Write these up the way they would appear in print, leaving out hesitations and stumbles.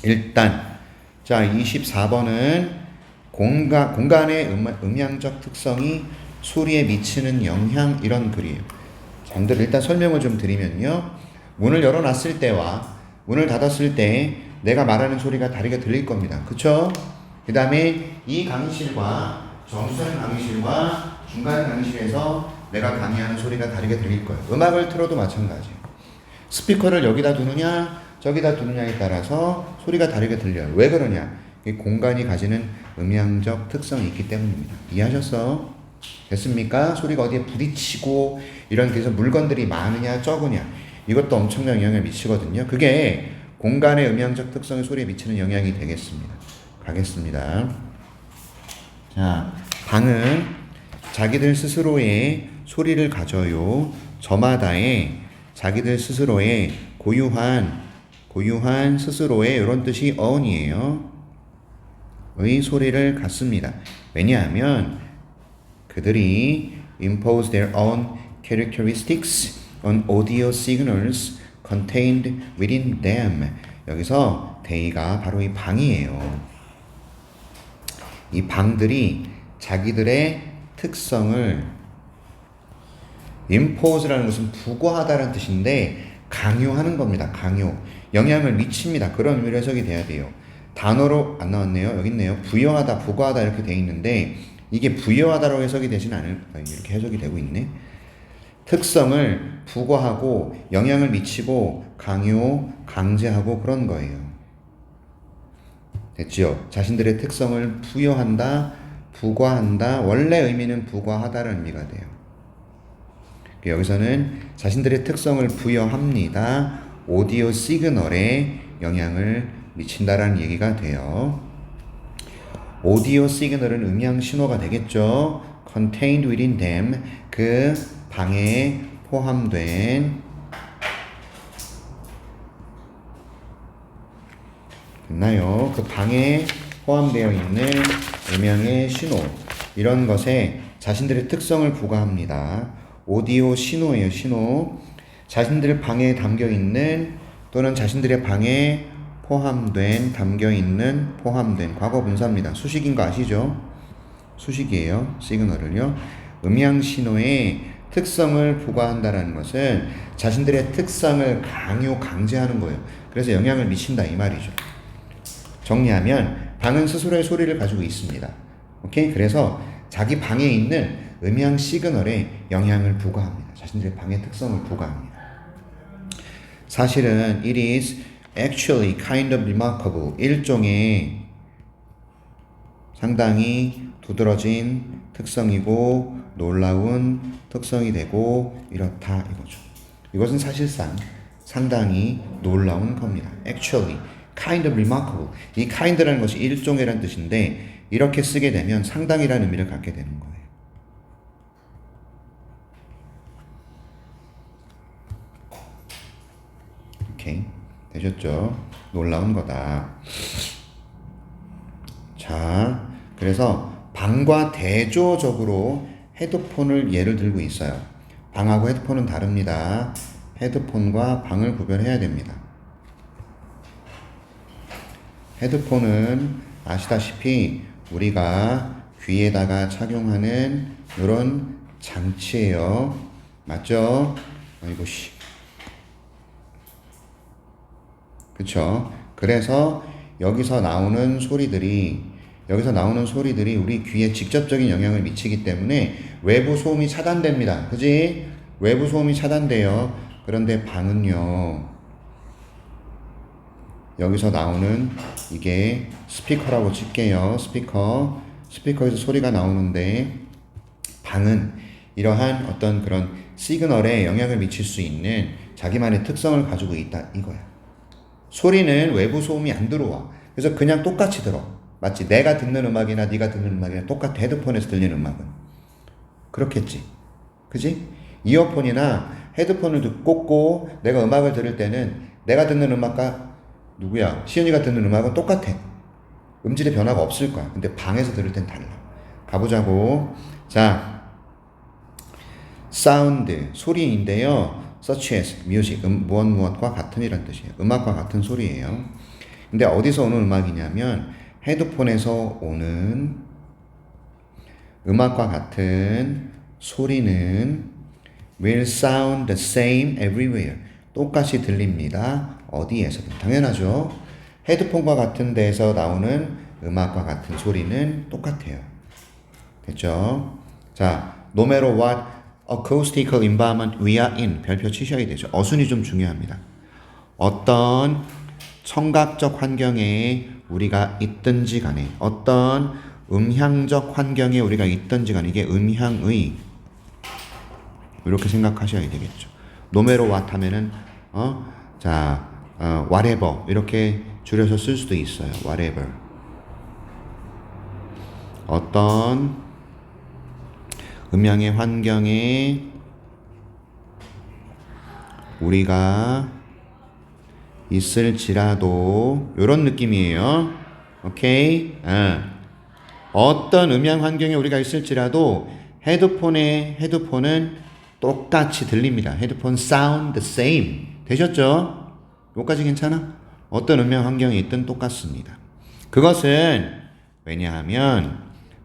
일단 자 24번은 공간의 음향적 특성이 소리에 미치는 영향 이런 글이에요. 자, 일단 설명을 좀 드리면요. 문을 열어놨을 때와 문을 닫았을 때 내가 말하는 소리가 다르게 들릴 겁니다. 그쵸? 그 다음에 이 강의실과 정수한 강의실과 중간 강의실에서 내가 강의하는 소리가 다르게 들릴 거예요. 음악을 틀어도 마찬가지예요. 스피커를 여기다 두느냐 저기다 두느냐에 따라서 소리가 다르게 들려요. 왜 그러냐? 공간이 가지는 음향적 특성이 있기 때문입니다. 이해하셨어? 됐습니까? 소리가 어디에 부딪히고 이런 그래서 물건들이 많으냐 적으냐 이것도 엄청난 영향을 미치거든요. 그게 공간의 음향적 특성이 소리에 미치는 영향이 되겠습니다. 가겠습니다. 자, 방은 자기들 스스로의 소리를 가져요. 저마다의 자기들 스스로의 고유한 스스로의 이런 뜻이 own이에요. 의 소리를 갖습니다. 왜냐하면 그들이 impose their own characteristics on audio signals contained within them. 여기서 they가 바로 이 방이에요. 이 방들이 자기들의 특성을 impose라는 것은 부과하다라는 뜻인데 강요하는 겁니다. 강요. 영향을 미칩니다. 그런 의미로 해석이 돼야 돼요. 단어로 안 나왔네요. 여기 있네요. 부여하다, 부과하다 이렇게 돼 있는데 이게 부여하다라고 해석이 되진 않을 이렇게 해석이 되고 있네. 특성을 부과하고 영향을 미치고 강요, 강제하고 그런 거예요. 됐지요? 자신들의 특성을 부여한다, 부과한다. 원래 의미는 부과하다라는 의미가 돼요. 여기서는 자신들의 특성을 부여합니다. 오디오 시그널에 영향을 미친다라는 얘기가 돼요. 오디오 시그널은 음향 신호가 되겠죠. contained within them, 그 방에 포함된 됐나요? 그 방에 포함되어 있는 음향의 신호 이런 것에 자신들의 특성을 부과합니다. 오디오 신호예요. 신호. 자신들 방에 담겨있는 또는 자신들의 방에 포함된 담겨있는 포함된 과거 분사입니다. 수식인 거 아시죠? 수식이에요. 시그널을요. 음향 신호의 특성을 부과한다는 것은 자신들의 특성을 강제하는 거예요. 그래서 영향을 미친다 이 말이죠. 정리하면 방은 스스로의 소리를 가지고 있습니다. 오케이? 그래서 자기 방에 있는 음향 시그널에 영향을 부과합니다. 자신들의 방의 특성을 부과합니다. 사실은 it is actually kind of remarkable. 일종의 상당히 두드러진 특성이고 놀라운 특성이 되고 이렇다 이거죠. 이것은 사실상 상당히 놀라운 겁니다. actually kind of remarkable. 이 kind라는 것이 일종이라는 뜻인데 이렇게 쓰게 되면 상당히라는 의미를 갖게 되는 거예요. 오케이. 되셨죠? 놀라운 거다. 자, 그래서 방과 대조적으로 헤드폰을 예를 들고 있어요. 방하고 헤드폰은 다릅니다. 헤드폰과 방을 구별해야 됩니다. 헤드폰은 아시다시피 우리가 귀에다가 착용하는 이런 장치예요. 맞죠? 아이고 씨. 그쵸? 그래서 여기서 나오는 소리들이 우리 귀에 직접적인 영향을 미치기 때문에 외부 소음이 차단됩니다. 그지? 외부 소음이 차단돼요. 그런데 방은요. 여기서 나오는 이게 스피커라고 칠게요. 스피커에서 소리가 나오는데 방은 이러한 어떤 그런 시그널에 영향을 미칠 수 있는 자기만의 특성을 가지고 있다 이거야. 소리는 외부 소음이 안 들어와. 그래서 그냥 똑같이 들어. 맞지? 내가 듣는 음악이나 네가 듣는 음악이나 똑같아. 헤드폰에서 들리는 음악은. 그렇겠지. 그지? 이어폰이나 헤드폰을 꽂고 내가 음악을 들을 때는 내가 듣는 음악과 누구야? 시은이가 듣는 음악은 똑같아. 음질의 변화가 없을 거야. 근데 방에서 들을 땐 달라. 가보자고. 자, 사운드, 소리인데요. such as music, 무엇과 같은이란 뜻이에요. 음악과 같은 소리예요. 근데 어디서 오는 음악이냐면 헤드폰에서 오는 음악과 같은 소리는 will sound the same everywhere. 똑같이 들립니다. 어디에서든. 당연하죠. 헤드폰과 같은 데에서 나오는 음악과 같은 소리는 똑같아요. 됐죠? 자, no matter what acoustical environment we are in. 별표 치셔야 되죠. 어순이 좀 중요합니다. 어떤 청각적 환경에 우리가 있든지 간에, 어떤 음향적 환경에 우리가 있든지 간에, 이게 음향의, 이렇게 생각하셔야 되겠죠. no matter what 하면은 whatever 이렇게 줄여서 쓸 수도 있어요. whatever. 어떤 음향의 환경에 우리가 있을지라도, 이런 느낌이에요. 오케이? 어떤 음향 환경에 우리가 있을지라도 헤드폰은 똑같이 들립니다. 헤드폰 sound the same. 되셨죠? 여기까지 괜찮아? 어떤 음향 환경에 있든 똑같습니다. 그것은 왜냐하면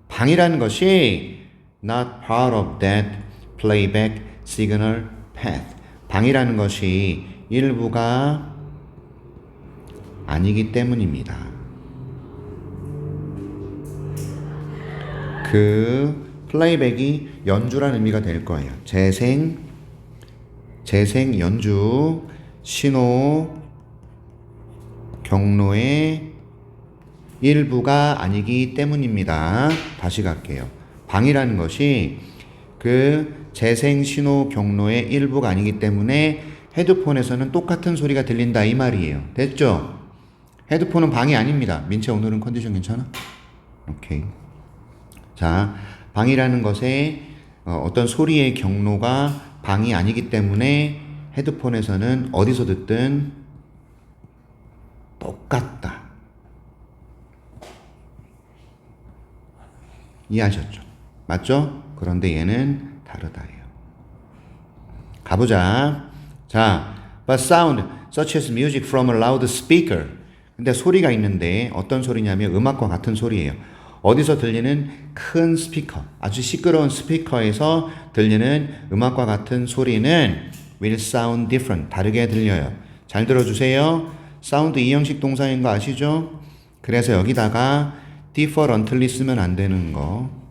방이라는 것이 not part of that playback signal path. 방이라는 것이 일부가 아니기 때문입니다. 그 플레이백이 연주라는 의미가 될 거예요. 재생 연주 신호 경로의 일부가 아니기 때문입니다. 다시 갈게요. 방이라는 것이 그 재생 신호 경로의 일부가 아니기 때문에 헤드폰에서는 똑같은 소리가 들린다 이 말이에요. 됐죠? 헤드폰은 방이 아닙니다. 민채 오늘은 컨디션 괜찮아? 오케이. 자, 방이라는 것에 어떤 소리의 경로가 방이 아니기 때문에 헤드폰에서는 어디서 듣든 똑같다. 이해하셨죠? 맞죠? 그런데 얘는 다르다예요. 가보자. 자, but sound such as music from a loud speaker. 근데 소리가 있는데 어떤 소리냐면 음악과 같은 소리예요. 어디서 들리는 큰 스피커, 아주 시끄러운 스피커에서 들리는 음악과 같은 소리는 will sound different, 다르게 들려요. 잘 들어주세요. 사운드 이형식 동사인 거 아시죠? 그래서 여기다가 differently 쓰면 안 되는 거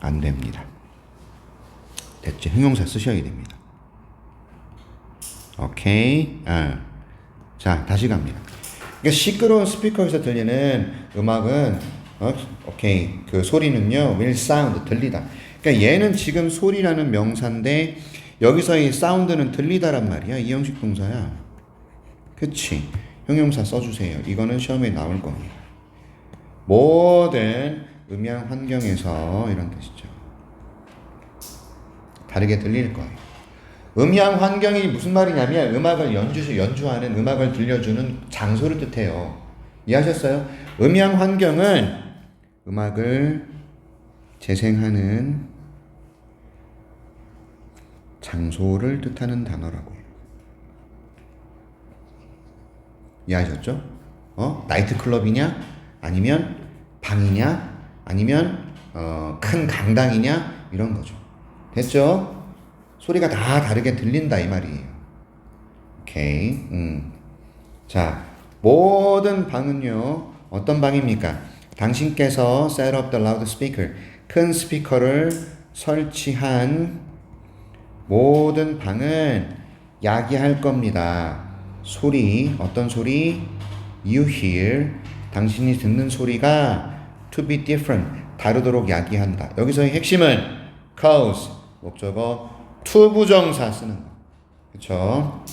안 됩니다. 됐죠? 형용사 쓰셔야 됩니다. 오케이. 자, 다시 갑니다. 그러니까 시끄러운 스피커에서 들리는 음악은 오케이. 그 소리는요, will sound, 들리다. 그러니까 얘는 지금 소리라는 명사인데 여기서 이 사운드는 들리다란 말이야. 이형식 동사야. 그치? 형용사 써주세요. 이거는 시험에 나올 겁니다. 모든 음향 환경에서 이런 뜻이죠. 다르게 들릴 거예요. 음향 환경이 무슨 말이냐면 음악을 연주하는, 음악을 들려주는 장소를 뜻해요. 이해하셨어요? 음향 환경은 음악을 재생하는 장소를 뜻하는 단어라고요. 이해하셨죠? 나이트클럽이냐? 아니면 방이냐? 아니면 큰 강당이냐? 이런 거죠. 됐죠? 소리가 다 다르게 들린다 이 말이에요. 오케이. 자, 모든 방은요, 어떤 방입니까? 당신께서 set up the loudspeaker, 큰 스피커를 설치한 모든 방은 야기할 겁니다. 소리, 어떤 소리? You hear, 당신이 듣는 소리가 to be different, 다르도록 야기한다. 여기서의 핵심은 cause, 목적어 to 부정사 쓰는 거. 그쵸?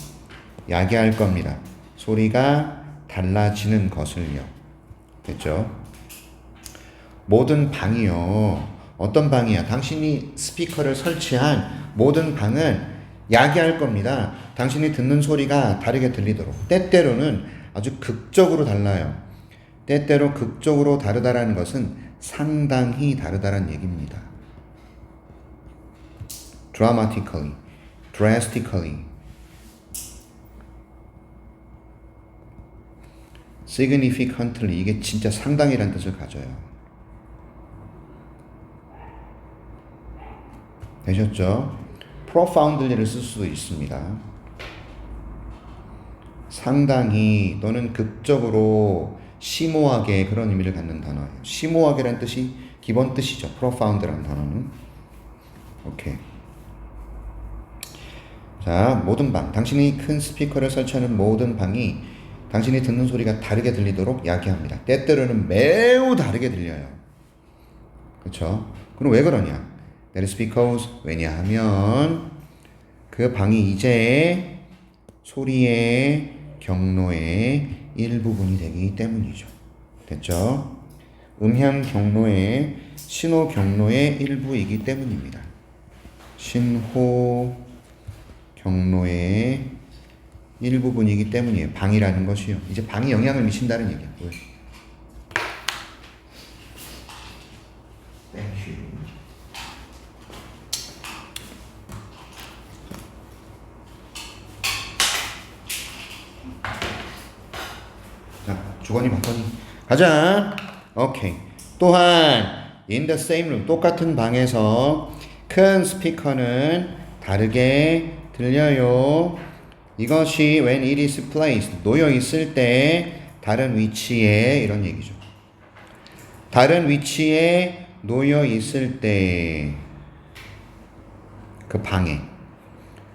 야기할 겁니다. 소리가 달라지는 것을요. 됐죠? 모든 방이요. 어떤 방이야? 당신이 스피커를 설치한 모든 방은 야기할 겁니다. 당신이 듣는 소리가 다르게 들리도록. 때때로는 아주 극적으로 달라요. 때때로 극적으로 다르다라는 것은 상당히 다르다라는 얘기입니다. dramatically, drastically. significantly 이게 진짜 상당히란 뜻을 가져요. 되셨죠? profoundly를 쓸 수도 있습니다. 상당히 또는 극적으로 심오하게 그런 의미를 갖는 단어예요. 심오하게란 뜻이 기본 뜻이죠. profound라는 단어는. 오케이. 자, 모든 방. 당신이 큰 스피커를 설치하는 모든 방이 당신이 듣는 소리가 다르게 들리도록 야기합니다. 때때로는 매우 다르게 들려요. 그렇죠? 그럼 왜 그러냐? That is because 왜냐하면 그 방이 이제 소리의 경로의 일부분이 되기 때문이죠. 됐죠? 음향 경로의 신호 경로의 일부이기 때문입니다. 신호 경로의 일부분이기 때문이에요. 방이라는 것이요. 이제 방이 영향을 미친다는 얘기야. 왜? 자, 주거니 받거니 가자. 오케이. 또한 in the same room 똑같은 방에서 큰 스피커는 다르게 들려요. 이것이 when it is placed 놓여 있을 때 다른 위치에 이런 얘기죠. 다른 위치에 놓여 있을 때 그 방에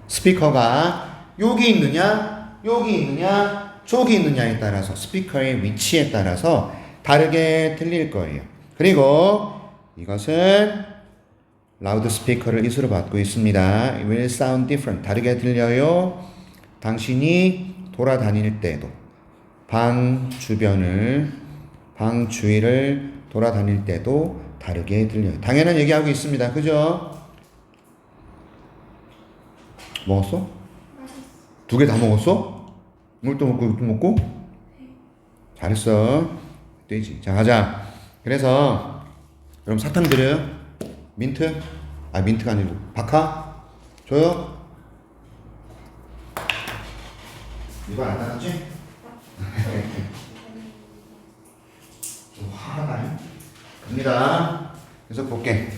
스피커가 여기 있느냐 여기 있느냐 저기 있느냐에 따라서 스피커의 위치에 따라서 다르게 들릴 거예요. 그리고 이것은 라우드 스피커를 이수로 받고 있습니다. It will sound different. 다르게 들려요. 당신이 돌아다닐 때도 방 주변을 방 주위를 돌아다닐 때도 다르게 들려요. 당연한 얘기하고 있습니다. 그죠? 먹었어? 두 개 다 먹었어? 이것도 먹고 이것도 먹고? 잘했어. 되지. 자, 가자. 그래서 여러분 사탕 드려요? 민트? 아, 민트가 아니고 바카? 줘요? 이거 안 나갔지? 좀 화가 나요? 갑니다. 그래서 볼게.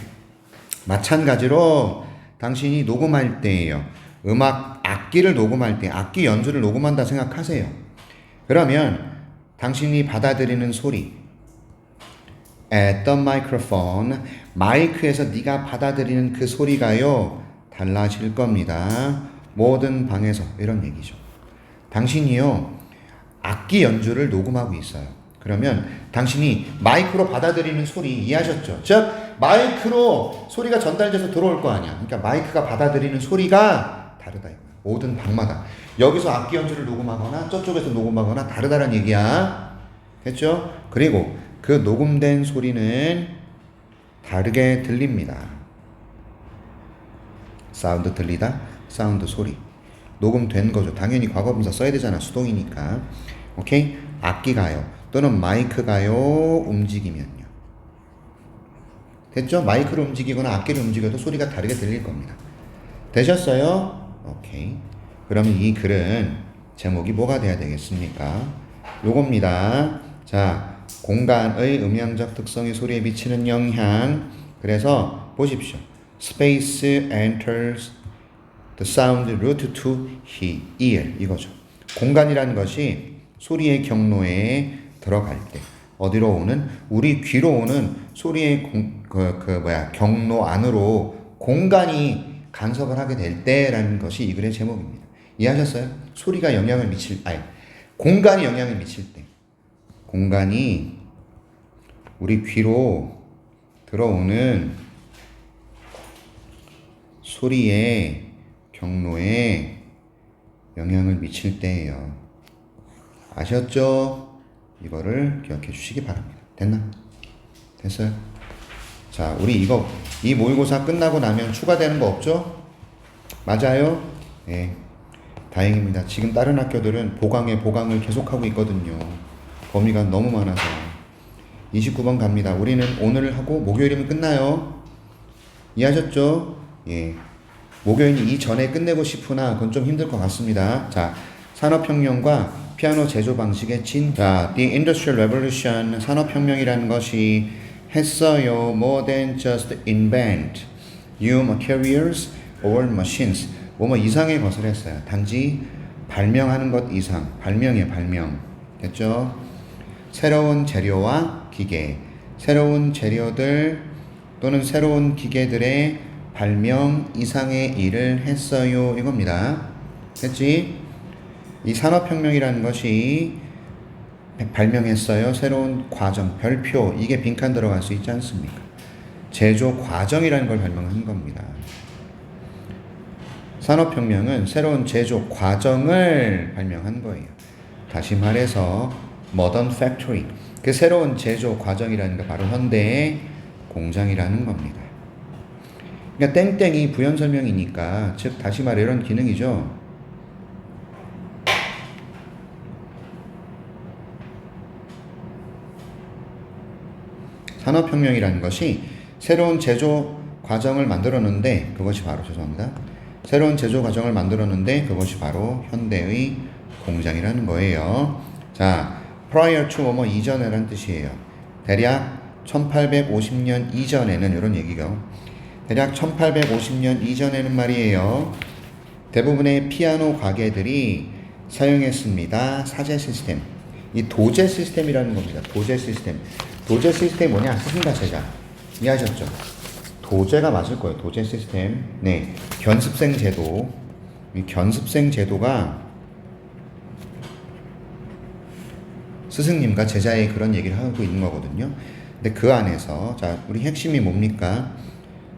마찬가지로 당신이 녹음할 때예요. 음악 악기를 녹음할 때 악기 연주를 녹음한다 생각하세요. 그러면 당신이 받아들이는 소리 at the microphone 마이크에서 네가 받아들이는 그 소리가요 달라질 겁니다. 모든 방에서 이런 얘기죠. 당신이요 악기 연주를 녹음하고 있어요. 그러면 당신이 마이크로 받아들이는 소리 이해하셨죠? 즉 마이크로 소리가 전달돼서 들어올 거 아니야. 그러니까 마이크가 받아들이는 소리가 다르다. 모든 방마다 여기서 악기 연주를 녹음하거나 저쪽에서 녹음하거나 다르다는 얘기야. 됐죠? 그리고 그 녹음된 소리는 다르게 들립니다. 사운드 들리다, 사운드 소리. 녹음된 거죠. 당연히 과거분사 써야 되잖아. 수동이니까. 오케이? 악기가요. 또는 마이크가요. 움직이면요. 됐죠? 마이크를 움직이거나 악기를 움직여도 소리가 다르게 들릴 겁니다. 되셨어요? 오케이. 그러면 이 글은 제목이 뭐가 돼야 되겠습니까? 요겁니다. 자, 공간의 음향적 특성이 소리에 미치는 영향. 그래서 보십시오. Space enters the sound route to ear. 이거죠. 공간이라는 것이 소리의 경로에 들어갈 때 어디로 오는? 우리 귀로 오는 소리의 경로 안으로 공간이 간섭을 하게 될 때라는 것이 이 글의 제목입니다. 이해하셨어요? 소리가 영향을 미칠, 공간이 영향을 미칠 때. 공간이 우리 귀로 들어오는 소리의 경로에 영향을 미칠 때예요. 아셨죠? 이거를 기억해 주시기 바랍니다. 됐나? 됐어요? 자, 우리 이 모의고사 끝나고 나면 추가되는 거 없죠? 맞아요? 네. 다행입니다. 지금 다른 학교들은 보강을 계속하고 있거든요. 범위가 너무 많아서. 29번 갑니다. 우리는 오늘 하고 목요일이면 끝나요. 이해하셨죠? 예. 목요일이 이전에 끝내고 싶으나 그건 좀 힘들 것 같습니다. 자, 산업혁명과 피아노 제조 방식의 진. 자, The Industrial Revolution, 산업혁명이라는 것이 했어요. More than just invent new materials or machines. 뭐뭐 이상의 것을 했어요. 단지 발명하는 것 이상. 발명이에요, 발명. 됐죠? 새로운 재료와 기계, 새로운 재료들 또는 새로운 기계들의 발명 이상의 일을 했어요. 이겁니다. 됐지? 이 산업혁명이라는 것이 발명했어요. 새로운 과정, 별표, 이게 빈칸 들어갈 수 있지 않습니까? 제조 과정이라는 걸 발명한 겁니다. 산업혁명은 새로운 제조 과정을 발명한 거예요. 다시 말해서 modern factory, 그 새로운 제조 과정이라는 게 바로 현대의 공장이라는 겁니다. 그러니까 땡땡이 부연 설명이니까, 즉 다시 말해 이런 기능이죠. 산업혁명이라는 것이 새로운 제조 과정을 만들었는데, 그것이 바로, 죄송합니다. 새로운 제조 과정을 만들었는데 그것이 바로 현대의 공장이라는 거예요. 자, prior to 뭐뭐 이전에라는 뜻이에요. 대략 1850년 이전에는, 이런 얘기가 대략 1850년 이전에는 말이에요. 대부분의 피아노 가게들이 사용했습니다. 사제 시스템. 이 도제 시스템이라는 겁니다. 도제 시스템. 도제 시스템이 뭐냐? 스승과 제자. 이해하셨죠? 도제가 맞을 거예요. 도제 시스템. 네. 견습생 제도. 이 견습생 제도가 스승님과 제자의 그런 얘기를 하고 있는 거거든요. 근데 그 안에서, 자, 우리 핵심이 뭡니까?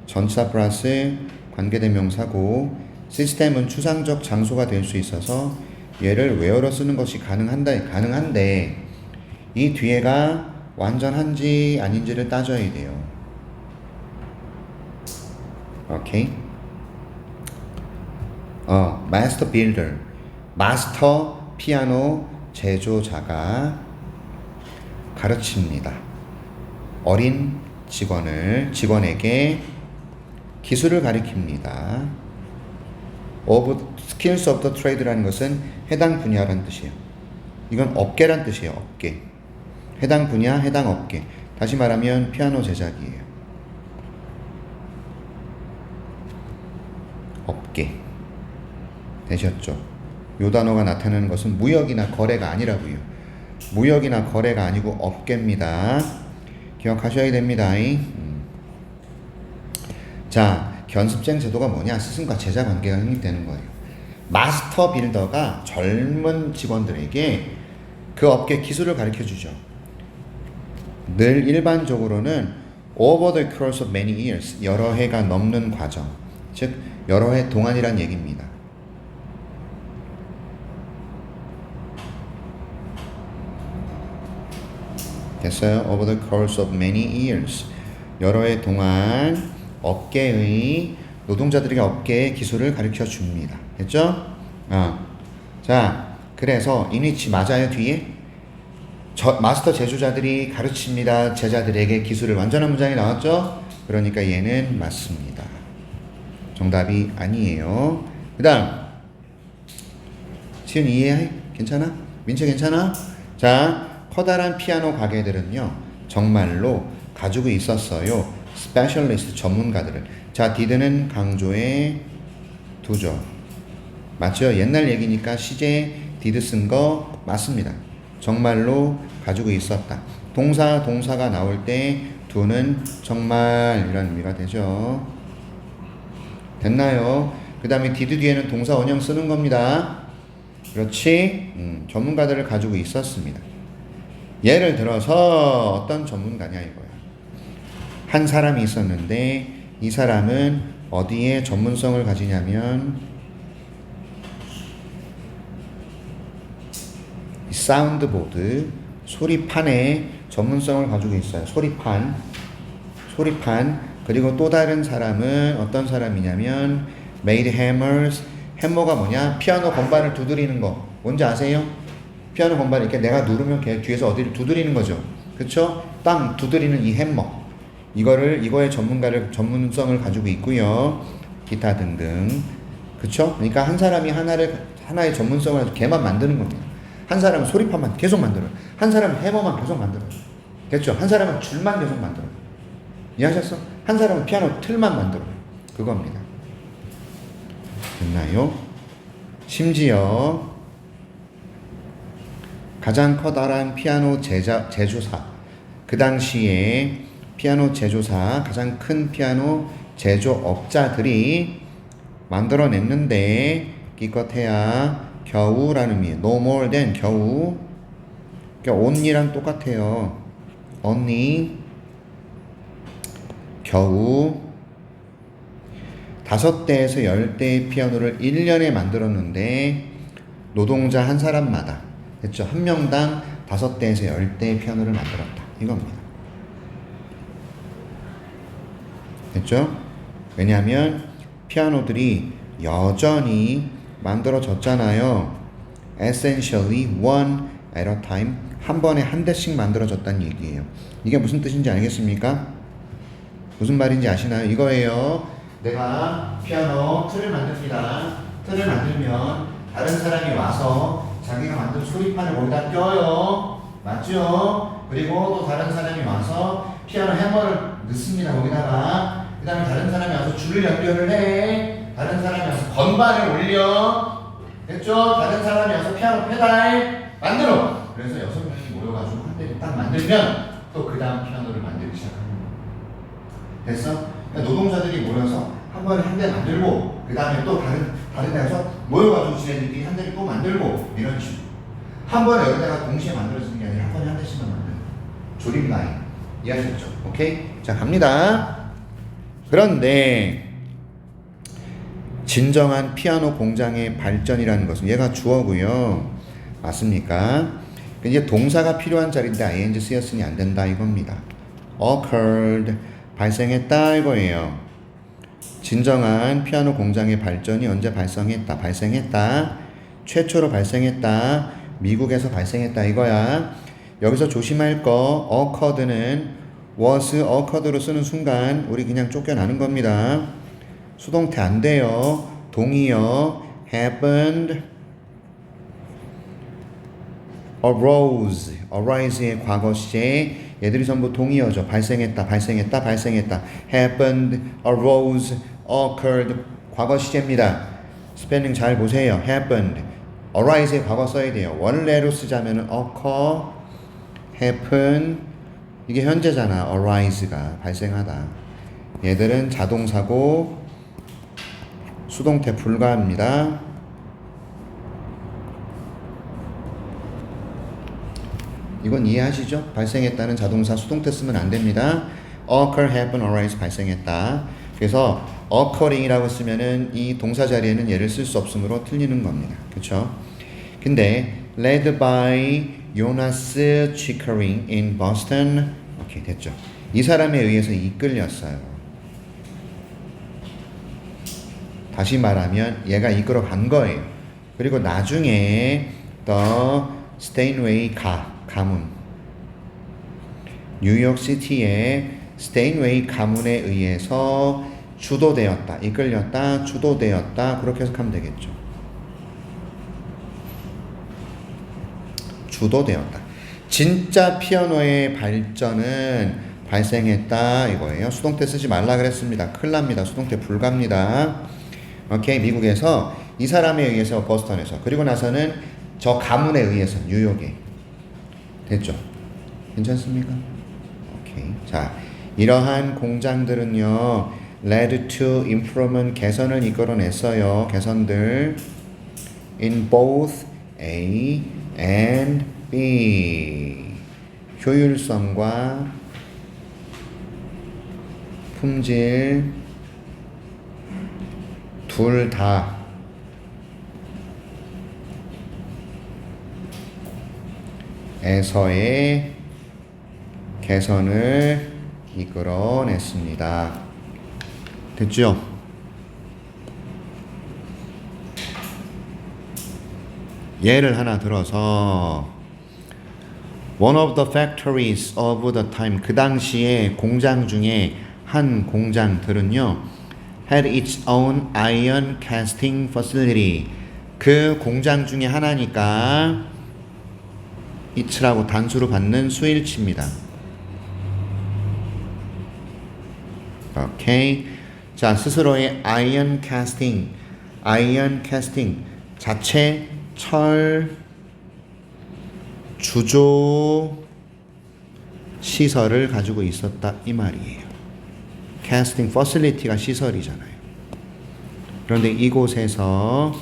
전치사 플러스 관계대명사고, 시스템은 추상적 장소가 될 수 있어서 얘를 where로 쓰는 것이 가능한데, 이 뒤에가 완전한지 아닌지를 따져야 돼요. 오케이? 마스터 빌더, 마스터 피아노 제조자가 가르칩니다. 어린 직원에게 기술을 가르칩니다. of skills of the trade라는 것은 해당 분야라는 뜻이에요. 이건 업계란 뜻이에요. 업계. 해당 분야, 해당 업계. 다시 말하면 피아노 제작이에요. 업계. 되셨죠? 요 단어가 나타나는 것은 무역이나 거래가 아니라고요. 무역이나 거래가 아니고 업계입니다. 기억하셔야 됩니다. 자, 견습생 제도가 뭐냐? 스승과 제자 관계가 형성되는 거예요. 마스터 빌더가 젊은 직원들에게 그 업계 기술을 가르쳐 주죠. 늘 일반적으로는 over the course of many years, 여러 해가 넘는 과정, 즉 여러 해 동안이란 얘기입니다. 됐어요? Over the course of many years, 여러 해 동안 업계의 노동자들에게 업계의 기술을 가르쳐 줍니다. 됐죠? 자, 그래서 인위치 맞아요, 뒤에? 마스터 제조자들이 가르칩니다. 제자들에게 기술을. 완전한 문장이 나왔죠? 그러니까 얘는 맞습니다. 정답이 아니에요. 그 다음, 시은 이해해? 괜찮아? 민채 괜찮아? 자, 커다란 피아노 가게들은요, 정말로 가지고 있었어요. 스페셜리스트, 전문가들을. 자, did는 강조해 두죠. 맞죠? 옛날 얘기니까 시제 did 쓴 거 맞습니다. 정말로 가지고 있었다. 동사가 나올 때 do는 정말 이런 의미가 되죠. 됐나요? 그 다음에 did 뒤에는 동사 원형 쓰는 겁니다. 그렇지? 전문가들을 가지고 있었습니다. 예를 들어서 어떤 전문가냐 이거야. 한 사람이 있었는데 이 사람은 어디에 전문성을 가지냐면 사운드보드, 소리판에 전문성을 가지고 있어요. 소리판. 그리고 또 다른 사람은 어떤 사람이냐면 made hammers. 해머가 뭐냐? 피아노 건반을 두드리는 거. 뭔지 아세요? 피아노 건반 이렇게 내가 누르면 걔 뒤에서 어디를 두드리는 거죠. 그쵸? 땅 두드리는 이 해머. 이거의 전문성을 가지고 있고요. 기타 등등. 그쵸? 그러니까 한 사람이 하나의 전문성을 가지고 걔만 만드는 겁니다. 한 사람은 소리판만 계속 만들어요. 한 사람은 해머만 계속 만들어요. 됐죠? 한 사람은 줄만 계속 만들어요. 이해하셨어? 한 사람은 피아노 틀만 만들어요. 그겁니다. 됐나요? 심지어 가장 커다란 피아노 제조사, 그 당시에 피아노 제조사, 가장 큰 피아노 제조업자들이 만들어냈는데 기껏해야 겨우라는 의미, no more than 겨우, 그러니까 only랑 똑같아요. only 겨우 5대에서 10대의 피아노를 1년에 만들었는데 노동자 한 사람마다, 됐죠? 한 명당 5대에서 10대의 피아노를 만들었다. 이겁니다. 됐죠? 왜냐하면 피아노들이 여전히 만들어졌잖아요. Essentially one at a time. 한 번에 한 대씩 만들어졌다는 얘기예요. 이게 무슨 뜻인지 알겠습니까? 무슨 말인지 아시나요? 이거예요. 내가 피아노 틀을 만듭니다. 틀을 만들면 다른 사람이 와서 자기가 만든 소리판을 거기다 껴요. 맞죠? 그리고 또 다른 사람이 와서 피아노 해머를 넣습니다. 거기다가. 그 다음에 다른 사람이 와서 줄을 연결을 해. 다른 사람이 와서 건반을 올려. 됐죠? 다른 사람이 와서 피아노 페달 만들어. 그래서 6명이 모여가지고 한 대를 딱 만들면 또 그 다음 피아노를 만들기 시작하는 거야. 됐어? 그러니까 노동자들이 모여서 한 번에 한 대 만들고 그 다음에 또 다른 데서 모여가지고 지네들끼리 한 대를 또 만들고 이런 식으로 한 번에 여러 대가 동시에 만들어지는 게 아니라 한 번에 한 대씩만 만드는 조립 라인. 이해하셨죠? 오케이? 자, 갑니다. 그런데 진정한 피아노 공장의 발전이라는 것은 얘가 주어고요. 맞습니까? 이제 동사가 필요한 자리인데 ing 쓰였으니 안 된다 이겁니다. occurred 발생했다 이거예요. 진정한 피아노 공장의 발전이 언제 발생했다. 최초로 발생했다. 미국에서 발생했다 이거야. 여기서 조심할 거 occurred는 was occurred로 쓰는 순간 우리 그냥 쫓겨나는 겁니다. 수동태 안 돼요. 동의어 happened, arise의 과거 시제 얘들이 전부 동의어죠. 발생했다. happened, arose, occurred 과거 시제입니다. 스펠링 잘 보세요. happened, arise의 과거 써야 돼요. 원래로 쓰자면 occur, happen 이게 현재잖아. arise가 발생하다. 얘들은 자동사고 수동태 불가합니다. 이건 이해하시죠? 발생했다는 자동사 수동태 쓰면 안 됩니다. occur, happen, arise 발생했다. 그래서 occurring이라고 쓰면은 이 동사 자리에는 얘를 쓸 수 없으므로 틀리는 겁니다. 그렇죠? 근데 led by Jonas Chickering in Boston. 오케이, 됐죠? 이 사람에 의해서 이끌렸어요. 다시 말하면 얘가 이끌어 간 거예요. 그리고 나중에 The Steinway 가문 뉴욕시티의 스테인웨이 가문에 의해서 주도되었다. 이끌렸다. 주도되었다. 그렇게 해석하면 되겠죠. 주도되었다. 진짜 피아노의 발전은 발생했다 이거예요. 수동태 쓰지 말라 그랬습니다. 큰일 납니다. 수동태 불가입니다. 오케이, 미국에서 이 사람에 의해서 버스턴에서 그리고 나서는 저 가문에 의해서 뉴욕에 됐죠? 괜찮습니까? 오케이. 자, 이러한 공장들은요 led to improvement 개선을 이끌어냈어요. 개선들 in both A and B 효율성과 품질 둘 다 에서의 개선을 이끌어냈습니다. 됐죠? 예를 하나 들어서 One of the factories of the time 그 당시에 공장 중에 한 공장들은요 had its own iron casting facility 그 공장 중에 하나니까 it라고 단수로 받는 수일치입니다. 오케이. 자, 스스로의 iron casting 자체 철 주조 시설을 가지고 있었다 이 말이에요. casting facility가 시설이잖아요. 그런데 이곳에서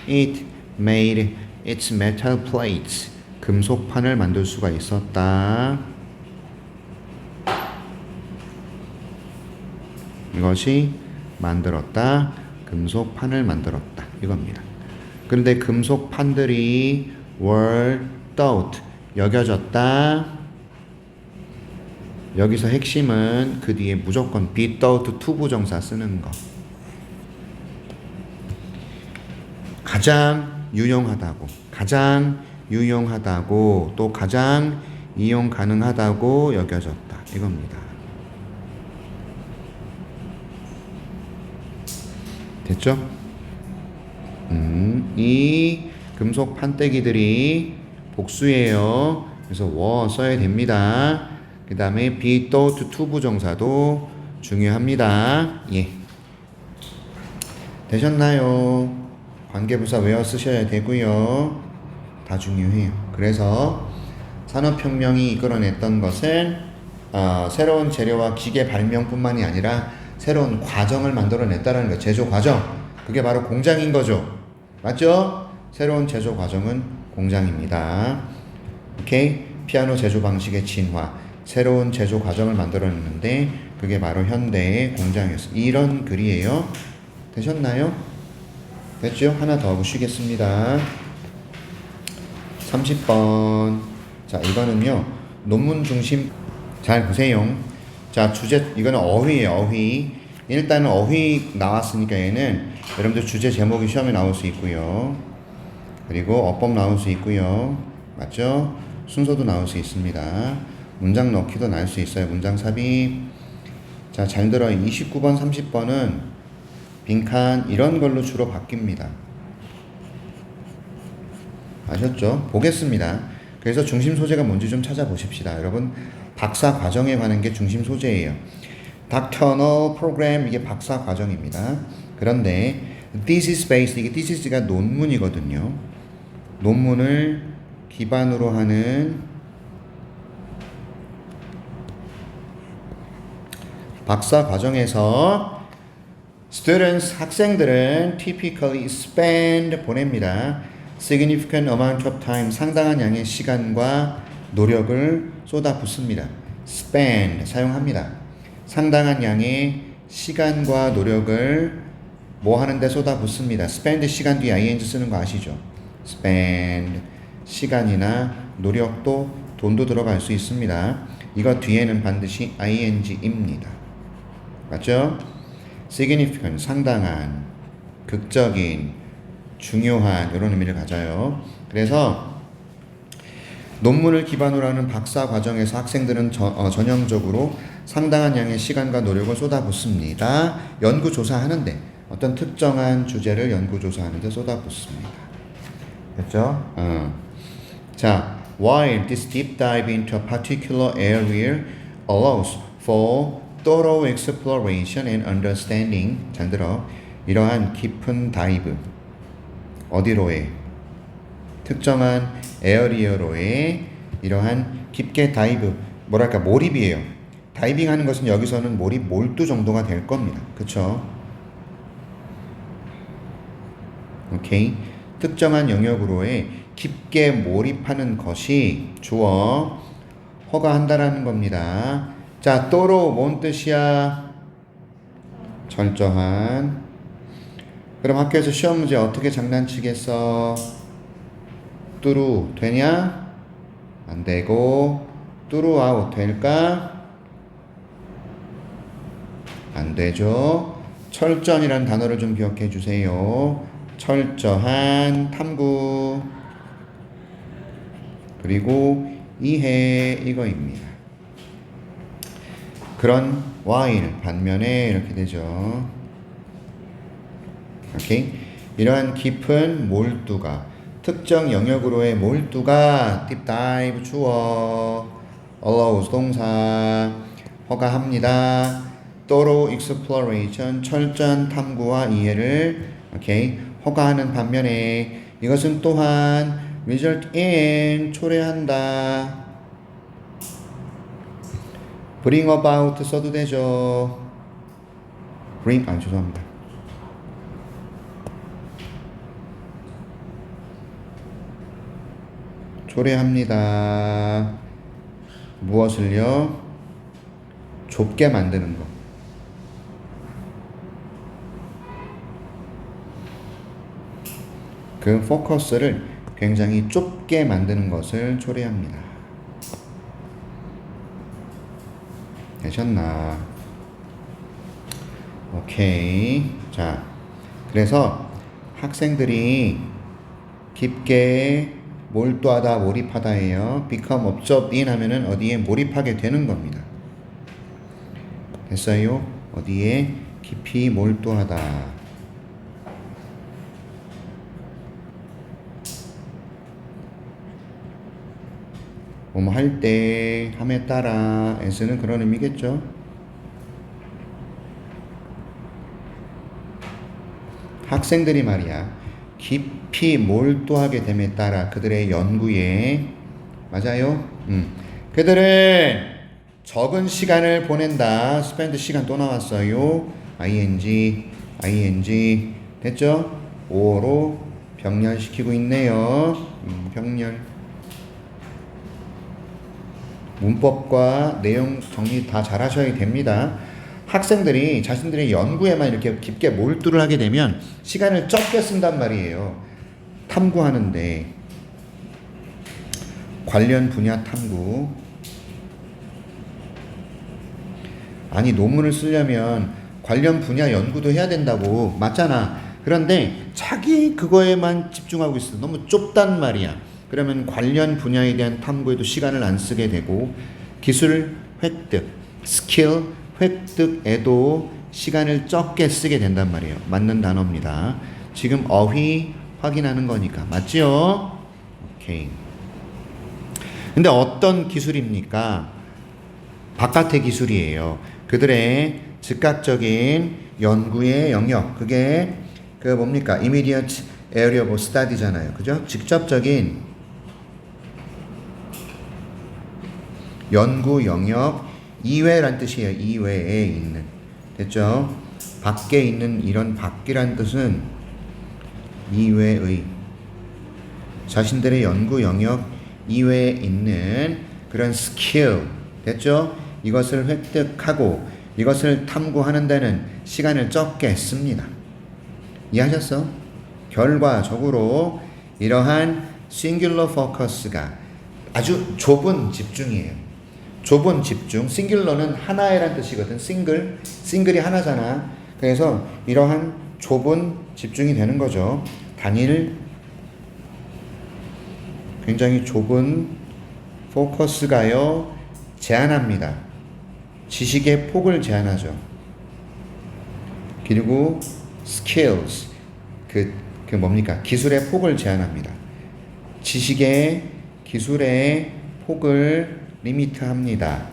it made its metal plates 금속판을 만들 수가 있었다. 이것이 만들었다. 금속판을 만들었다. 이겁니다. 그런데 금속판들이 were thought 여겨졌다. 여기서 핵심은 그 뒤에 무조건 be thought to 부정사 쓰는 거. 가장 유용하다고, 또 가장 이용 가능하다고 여겨졌다. 이겁니다. 됐죠? 이 금속 판때기들이 복수예요. 그래서 were 써야 됩니다. 그 다음에 be thought to 부정사도 중요합니다. 예. 되셨나요? 관계부사 외워 쓰셔야 되고요. 다 중요해요. 그래서 산업혁명이 이끌어냈던 것은 새로운 재료와 기계 발명뿐만이 아니라 새로운 과정을 만들어냈다는 거. 제조 과정. 그게 바로 공장인 거죠. 맞죠? 새로운 제조 과정은 공장입니다. 오케이? 피아노 제조 방식의 진화. 새로운 제조 과정을 만들어냈는데 그게 바로 현대의 공장이었어요. 이런 글이에요. 되셨나요? 됐죠? 하나 더 보시겠습니다. 30번. 자, 이거는요. 논문 중심 잘 보세요. 자, 주제 이거는 어휘예요. 어휘. 일단은 어휘 나왔으니까 얘는 여러분들 주제 제목이 시험에 나올 수 있고요. 그리고 어법 나올 수 있고요. 맞죠? 순서도 나올 수 있습니다. 문장 넣기도 날 수 있어요. 문장 삽입. 자, 잘 들어요. 29번, 30번은 빈칸 이런 걸로 주로 바뀝니다. 아셨죠? 보겠습니다. 그래서 중심 소재가 뭔지 좀 찾아보십시다. 여러분, 박사 과정에 관한 게 중심 소재예요. Doctoral program 이게 박사 과정입니다. 그런데 thesis based 이게 thesis가 논문이거든요. 논문을 기반으로 하는 박사 과정에서 students 학생들은 typically spend 보냅니다. significant amount of time 상당한 양의 시간과 노력을 쏟아붓습니다. spend 사용합니다. 상당한 양의 시간과 노력을 뭐 하는데 쏟아붓습니다. spend 시간 뒤에 ing 쓰는 거 아시죠? spend 시간이나 노력도 돈도 들어갈 수 있습니다. 이거 뒤에는 반드시 ing입니다. 맞죠? significant 상당한, 극적인, 중요한 이런 의미를 가져요. 그래서 논문을 기반으로 하는 박사 과정에서 학생들은 전형적으로 상당한 양의 시간과 노력을 쏟아붓습니다. 연구조사하는데 어떤 특정한 주제를 연구조사하는데 쏟아붓습니다. 됐죠? 자, while this deep dive into a particular area allows for thorough exploration and understanding. 잘 들어. 이러한 깊은 다이브 어디로에? 특정한 에어리어로에 이러한 깊게 다이브 뭐랄까 몰입이에요. 다이빙 하는 것은 여기서는 몰두 정도가 될 겁니다. 그쵸? 오케이. 특정한 영역으로의 깊게 몰입하는 것이 주어 허가한다라는 겁니다. 자, 또로 뭔 뜻이야? 철저한. 그럼 학교에서 시험 문제 어떻게 장난치겠어? 뚜루 되냐? 안 되고 뚜루 아웃 될까? 안 되죠. 철저한이라는 단어를 좀 기억해 주세요. 철저한 탐구 그리고 이해 이거입니다. 그런 while 반면에 이렇게 되죠. 오케이. 이러한 깊은 몰두가 특정 영역으로의 몰두가 deep dive 주어 allows 동사 허가합니다. thorough exploration 철저한 탐구와 이해를 오케이 허가하는 반면에 이것은 또한 result in 초래한다. bring about 써도 되죠. 죄송합니다. 초래합니다. 무엇을요? 좁게 만드는 거. 그 포커스를 굉장히 좁게 만드는 것을 초래합니다. 되셨나? 오케이. 자, 그래서 학생들이 깊게 몰두하다, 몰입하다예요. become absorbed in 하면은 어디에 몰입하게 되는 겁니다. 됐어요? 어디에 깊이 몰두하다. 뭐뭐 할 때, 함에 따라, s는 그런 의미겠죠? 학생들이 말이야, 깊이 몰두하게 됨에 따라 그들의 연구에, 맞아요? 그들은 적은 시간을 보낸다. spend 시간 또 나왔어요. ing, 됐죠? 5어로 병렬시키고 있네요. 병렬. 문법과 내용 정리 다 잘 하셔야 됩니다. 학생들이 자신들의 연구에만 이렇게 깊게 몰두를 하게 되면 시간을 적게 쓴단 말이에요. 탐구하는데 관련 분야 탐구. 아니 논문을 쓰려면 관련 분야 연구도 해야 된다고. 맞잖아. 그런데 자기 그거에만 집중하고 있어. 너무 좁단 말이야. 그러면 관련 분야에 대한 탐구에도 시간을 안 쓰게 되고 기술 획득, 스킬 획득에도 시간을 적게 쓰게 된단 말이에요. 맞는 단어입니다. 지금 어휘 확인하는 거니까. 맞죠? 오케이. 근데 어떤 기술입니까? 바깥의 기술이에요. 그들의 즉각적인 연구의 영역. 그게 그 뭡니까? immediate area of study잖아요. 그죠? 직접적인 연구 영역 이외란 뜻이에요. 이외에 있는. 됐죠? 밖에 있는 이런 밖이란 뜻은 이외의 자신들의 연구 영역 이외에 있는 그런 스킬. 됐죠? 이것을 획득하고 이것을 탐구하는 데는 시간을 적게 씁니다. 이해하셨어? 결과적으로 이러한 singular focus가 아주 좁은 집중이에요. 좁은 집중, 싱귤러는 하나의란 뜻이거든. 싱글이 하나잖아. 그래서 이러한 좁은 집중이 되는 거죠. 단일, 굉장히 좁은 포커스가요, 제한합니다. 지식의 폭을 제한하죠. 그리고 skills, 그 뭡니까? 기술의 폭을 제한합니다. 지식의, 기술의 폭을 리미트합니다.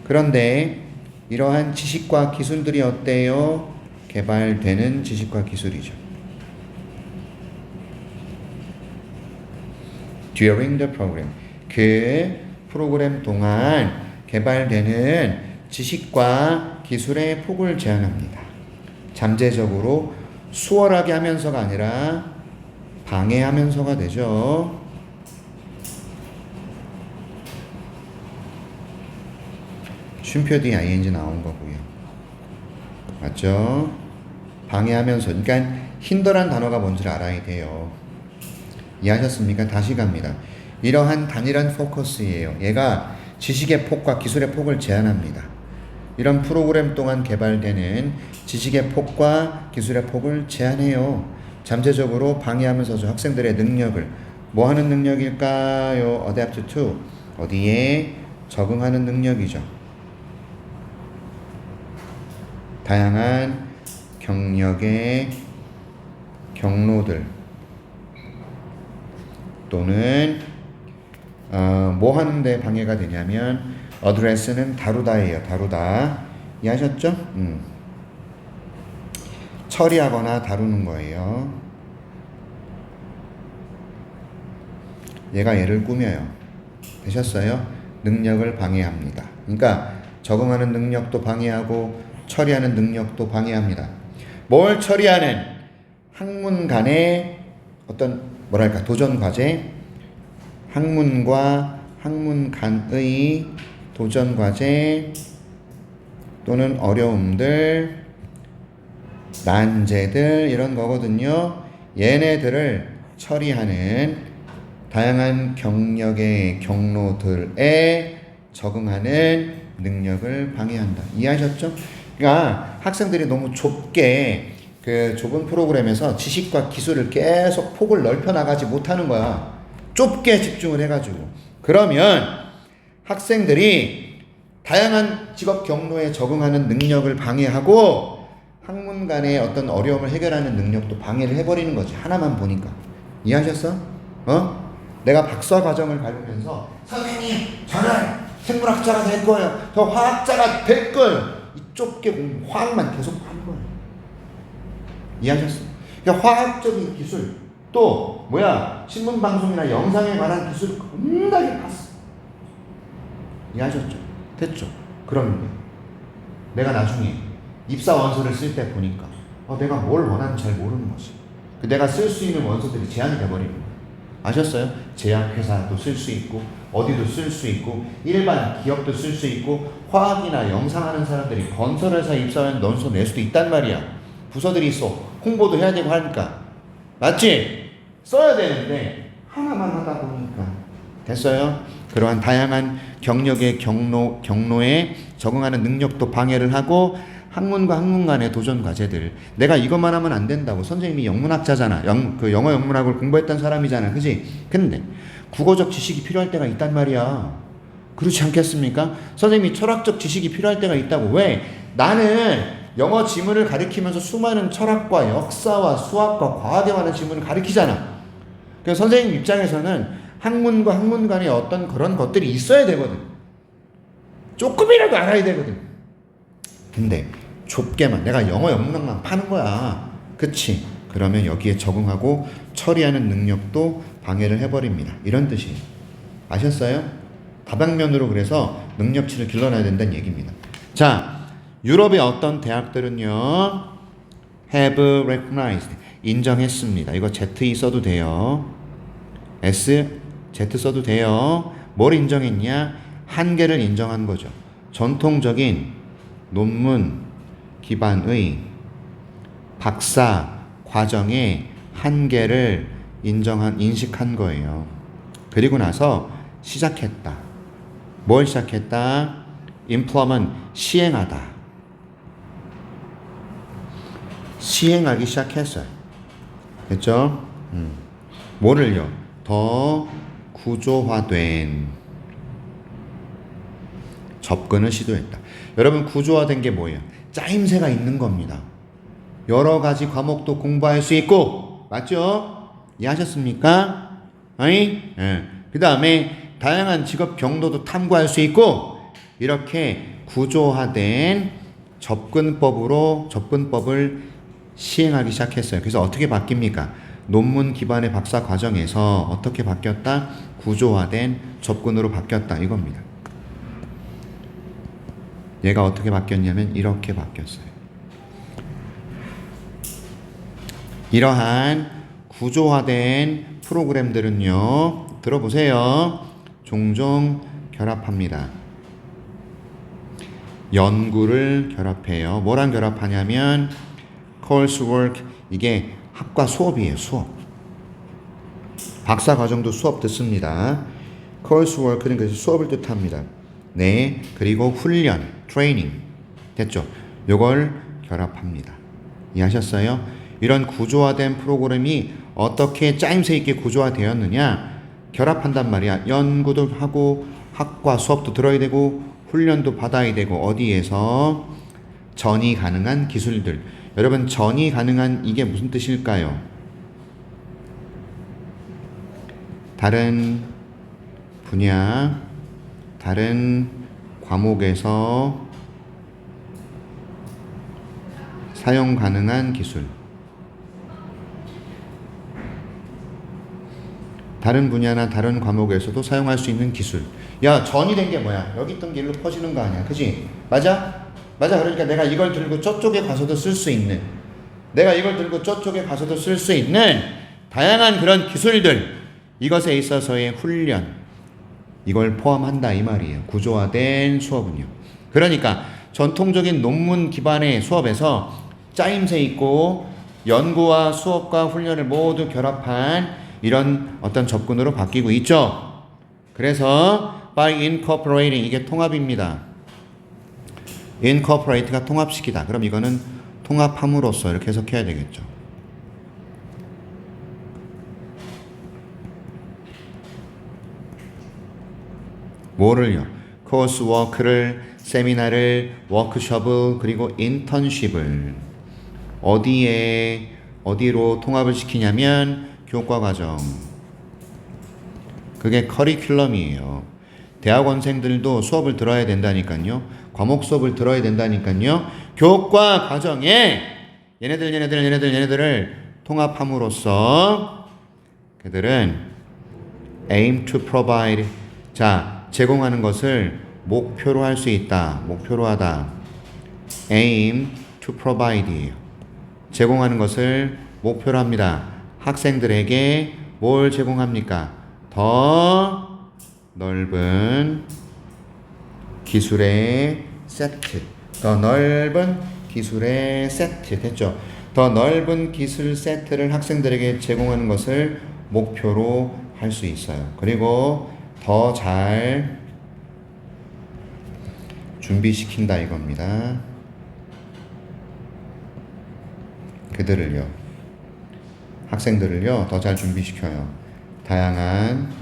그런데 이러한 지식과 기술들이 어때요? 개발되는 지식과 기술이죠. During the program. 그 프로그램 동안 개발되는 지식과 기술의 폭을 제한합니다. 잠재적으로 수월하게 하면서가 아니라 방해하면서가 되죠. 쉼표 뒤에 ing 나온 거고요. 맞죠? 방해하면서. 그러니까 힌더란 단어가 뭔지를 알아야 돼요. 이해하셨습니까? 다시 갑니다. 이러한 단일한 포커스예요. 얘가 지식의 폭과 기술의 폭을 제한합니다. 이런 프로그램 동안 개발되는 지식의 폭과 기술의 폭을 제한해요. 잠재적으로 방해하면서 학생들의 능력을, 뭐 하는 능력일까요? adapt to, 어디에 적응하는 능력이죠. 다양한 경력의 경로들, 또는 뭐 하는데 방해가 되냐면 address는 다루다예요. 다루다. 이해하셨죠? 처리하거나 다루는 거예요. 얘가 얘를 꾸며요. 되셨어요? 능력을 방해합니다. 그러니까 적응하는 능력도 방해하고 처리하는 능력도 방해합니다. 뭘 처리하는? 학문 간의 어떤 뭐랄까 도전 과제, 학문과 학문 간의 도전 과제 또는 어려움들, 난제들 이런 거거든요. 얘네들을 처리하는 다양한 경력의 경로들에 적응하는 능력을 방해한다. 이해하셨죠? 그러니까 학생들이 너무 좁게 그 좁은 프로그램에서 지식과 기술을 계속 폭을 넓혀 나가지 못하는 거야. 좁게 집중을 해가지고. 그러면 학생들이 다양한 직업 경로에 적응하는 능력을 방해하고 학문 간의 어떤 어려움을 해결하는 능력도 방해를 해버리는 거지. 하나만 보니까. 이해하셨어? 내가 박사 과정을 밟으면서 선생님 저는 생물학자가 될 거예요. 저 화학자가 될 거예요. 이 좁게 공부 화학만 계속 하는 거예요. 이해하셨어? 그러니까 화학적인 기술 또 신문 방송이나 영상에 관한 기술 겁나게 봤어. 이해하셨죠? 됐죠? 그러면 내가 나중에 입사 원서를 쓸 때 보니까 내가 뭘 원하는지 잘 모르는 거지. 내가 쓸 수 있는 원서들이 제한이 돼버리는 거야. 아셨어요? 제약회사도 쓸 수 있고 어디도 쓸 수 있고 일반 기업도 쓸 수 있고 화학이나 영상하는 사람들이 건설회사 입사하면 원서 낼 수도 있단 말이야. 부서들이 있어. 홍보도 해야 되고 하니까. 맞지? 써야 되는데 하나만 하다 보니까. 됐어요? 그러한 다양한 경력의 경로에 적응하는 능력도 방해를 하고 학문과 학문 간의 도전 과제들. 내가 이것만 하면 안 된다고. 선생님이 영문학자잖아. 영어 영문학을 공부했던 사람이잖아. 그지? 근데 국어적 지식이 필요할 때가 있단 말이야. 그렇지 않겠습니까? 선생님이 철학적 지식이 필요할 때가 있다고. 왜? 나는 영어 지문을 가리키면서 수많은 철학과 역사와 수학과 과학에 관한 지문을 가리키잖아. 그래서 선생님 입장에서는 학문과 학문 간에 어떤 그런 것들이 있어야 되거든. 조금이라도 알아야 되거든. 근데 좁게만 내가 영어 영문학만 파는 거야. 그치? 그러면 여기에 적응하고 처리하는 능력도 방해를 해버립니다. 이런 뜻이에요. 아셨어요? 다방면으로 그래서 능력치를 길러놔야 된다는 얘기입니다. 자, 유럽의 어떤 대학들은요 have recognized 인정했습니다. 이거 Z 써도 돼요. Z 써도 돼요. 뭘 인정했냐? 한계를 인정한 거죠. 전통적인 논문 기반의 박사 과정의 한계를 인식한 거예요. 그리고 나서 시작했다. 뭘 시작했다? implement, 시행하다. 시행하기 시작했어요. 됐죠? 뭐를요? 더 구조화된 접근을 시도했다. 여러분 구조화된 게 뭐예요? 짜임새가 있는 겁니다. 여러 가지 과목도 공부할 수 있고 맞죠? 이해하셨습니까? 그 다음에 다양한 직업 경로도 탐구할 수 있고 이렇게 구조화된 접근법을 시행하기 시작했어요. 그래서 어떻게 바뀝니까? 논문 기반의 박사 과정에서 어떻게 바뀌었다? 구조화된 접근으로 바뀌었다 이겁니다. 얘가 어떻게 바뀌었냐면 이렇게 바뀌었어요. 이러한 구조화된 프로그램들은요, 들어보세요. 종종 결합합니다. 연구를 결합해요. 뭐랑 결합하냐면 coursework, 이게 학과 수업이에요. 수업. 박사 과정도 수업 듣습니다. coursework는 그래서 수업을 뜻합니다. 네, 그리고 훈련, 트레이닝 됐죠? 요걸 결합합니다. 이해하셨어요? 이런 구조화된 프로그램이 어떻게 짜임새 있게 구조화되었느냐? 결합한단 말이야. 연구도 하고 학과 수업도 들어야 되고 훈련도 받아야 되고 어디에서? 전이 가능한 기술들. 여러분 전이 가능한 이게 무슨 뜻일까요? 다른 분야, 다른 과목에서 사용 가능한 기술. 다른 분야나 다른 과목에서도 사용할 수 있는 기술. 야, 전이 된 게 뭐야? 여기 있던 게 일로 퍼지는 거 아니야? 그지? 맞아? 맞아. 그러니까 내가 이걸 들고 저쪽에 가서도 쓸 수 있는, 내가 이걸 들고 저쪽에 가서도 쓸 수 있는 다양한 그런 기술들, 이것에 있어서의 훈련, 이걸 포함한다 이 말이에요. 구조화된 수업은요. 그러니까 전통적인 논문 기반의 수업에서 짜임새 있고 연구와 수업과 훈련을 모두 결합한 이런 어떤 접근으로 바뀌고 있죠. 그래서 by incorporating, 이게 통합입니다. incorporate가 통합시키다. 그럼 이거는 통합함으로써 이렇게 해석해야 되겠죠. 뭐를요? 코스워크를, 세미나를, 워크숍을, 그리고 인턴십을 어디로 통합을 시키냐면 교과과정. 그게 커리큘럼이에요. 대학원생들도 수업을 들어야 된다니까요. 과목 수업을 들어야 된다니까요. 교과과정에 얘네들을 통합함으로써 그들은 aim to provide, 자, 제공하는 것을 목표로 할 수 있다. 목표로 하다. aim to provide예요. 제공하는 것을 목표로 합니다. 학생들에게 뭘 제공합니까? 더 넓은 기술의 세트. 더 넓은 기술의 세트. 됐죠? 더 넓은 기술 세트를 학생들에게 제공하는 것을 목표로 할 수 있어요. 그리고 더 잘 준비시킨다 이겁니다. 그들을요, 학생들을요, 더 잘 준비시켜요. 다양한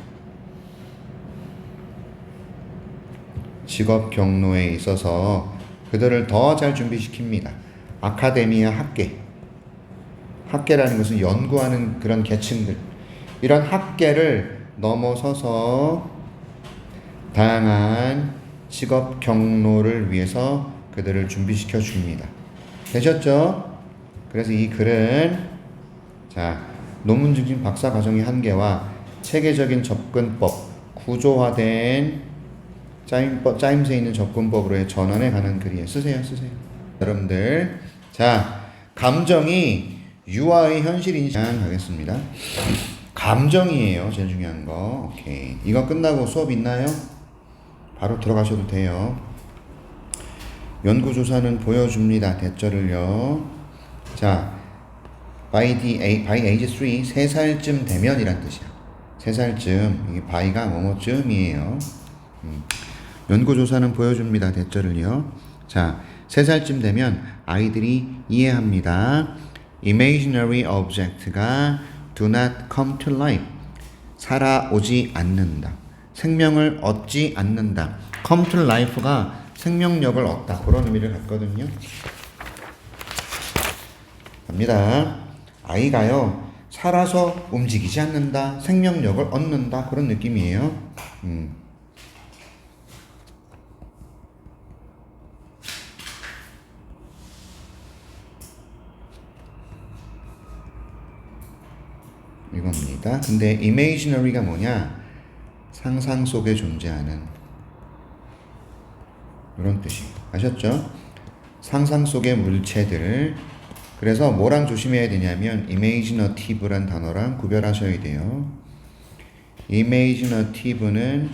직업 경로에 있어서 그들을 더 잘 준비시킵니다. 아카데미아 학계라는 것은 연구하는 그런 계층들, 이런 학계를 넘어서서 다양한 직업 경로를 위해서 그들을 준비시켜 줍니다. 되셨죠? 그래서 이 글은, 자, 논문 중심 박사 과정의 한계와 체계적인 접근법, 구조화된 짜임새 있는 접근법으로의 전환에 관한 글이에요. 쓰세요. 여러분들, 자, 감정이 유아의 현실 인식 가겠습니다. 감정이에요. 제일 중요한 거. 오케이. 이거 끝나고 수업 있나요? 바로 들어가셔도 돼요. 연구조사는 보여줍니다. 대절을요. 자, by age 3, 3살쯤 되면 이란 뜻이야. 3살쯤, 이게 by가 뭐뭐쯤이에요. 연구조사는 보여줍니다. 대절을요. 자, 3살쯤 되면 아이들이 이해합니다. imaginary object가 do not come to life. 살아오지 않는다. 생명을 얻지 않는다. come to life가 생명력을 얻다. 그런 의미를 갖거든요. 갑니다. 아이가요, 살아서 움직이지 않는다. 생명력을 얻는다. 그런 느낌이에요. 이겁니다. 근데 imaginary가 뭐냐? 상상 속에 존재하는, 이런 뜻이. 아셨죠? 상상 속의 물체들. 그래서 뭐랑 조심해야 되냐면 imaginative란 단어랑 구별하셔야 돼요. imaginative는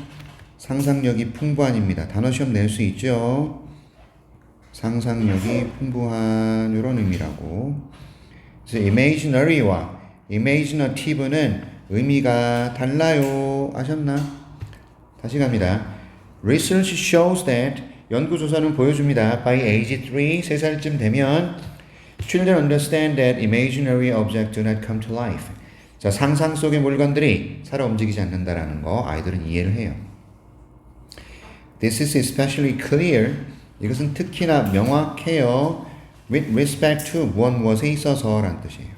상상력이 풍부한입니다. 단어 시험 낼 수 있죠? 상상력이 풍부한 이런 의미라고. 그래서 imaginary와 imaginative는 의미가 달라요. 아셨나? 다시 갑니다. Research shows that, 연구조사는 보여줍니다. By age 3, 3살쯤 되면 Children understand that imaginary objects do not come to life. 자, 상상 속의 물건들이 살아 움직이지 않는다라는 거 아이들은 이해를 해요. This is especially clear. 이것은 특히나 명확해요. With respect to, 무엇에 있어서 라는 뜻이에요.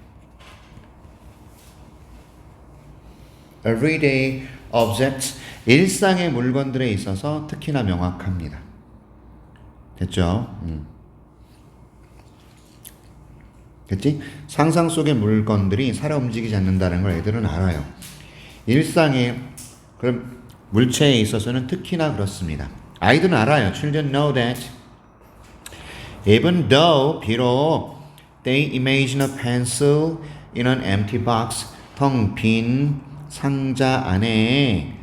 everyday objects, 일상의 물건들에 있어서 특히나 명확합니다. 됐죠? 됐지? 상상 속의 물건들이 살아 움직이지 않는다는 걸 애들은 알아요. 일상의 그럼 물체에 있어서는 특히나 그렇습니다. 아이들은 알아요. Children know that even though 비록 they imagine a pencil in an empty box, 텅 빈 상자 안에,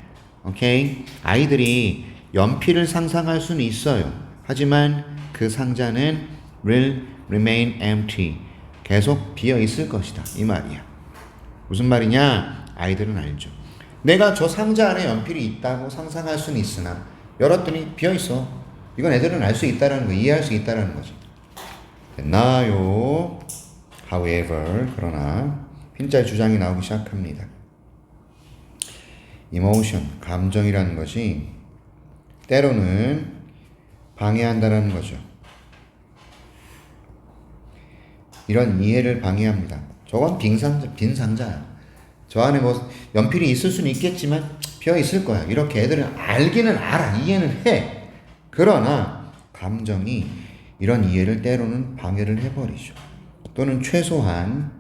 오케이? 아이들이 연필을 상상할 수는 있어요. 하지만 그 상자는 will remain empty. 계속 비어 있을 것이다. 이 말이야. 무슨 말이냐? 아이들은 알죠. 내가 저 상자 안에 연필이 있다고 상상할 수는 있으나 열었더니 비어 있어. 이건 애들은 알 수 있다라는 거, 이해할 수 있다라는 거죠. 됐나요? However, 그러나 핀자의 주장이 나오기 시작합니다. emotion, 감정이라는 것이 때로는 방해한다는 거죠. 이런 이해를 방해합니다. 저건 빈 상자야. 저 안에 뭐 연필이 있을 수는 있겠지만 비어 있을 거야. 이렇게 애들은 알기는 알아. 이해는 해. 그러나 감정이 이런 이해를 때로는 방해를 해버리죠. 또는 최소한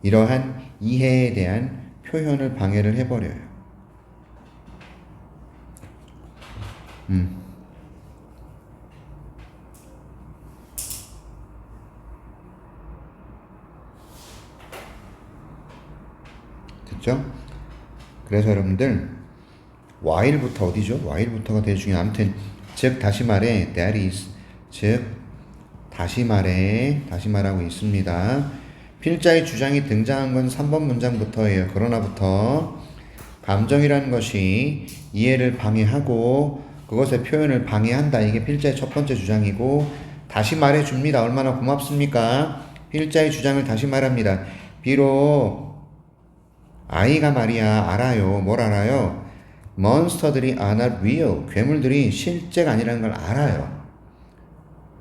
이러한 이해에 대한 표현을 방해를 해버려요. 됐죠? 그래서 여러분들 while부터 어디죠? while부터가 되게 중요해요. 아무튼 즉 다시 말해 that is 즉 다시 말하고 있습니다. 필자의 주장이 등장한 건 3번 문장부터예요. 그러나부터 감정이라는 것이 이해를 방해하고 그것의 표현을 방해한다. 이게 필자의 첫 번째 주장이고 다시 말해줍니다. 얼마나 고맙습니까? 필자의 주장을 다시 말합니다. 비록 아이가 말이야 알아요. 뭘 알아요? 몬스터들이 are not real. 괴물들이 실제가 아니라는 걸 알아요.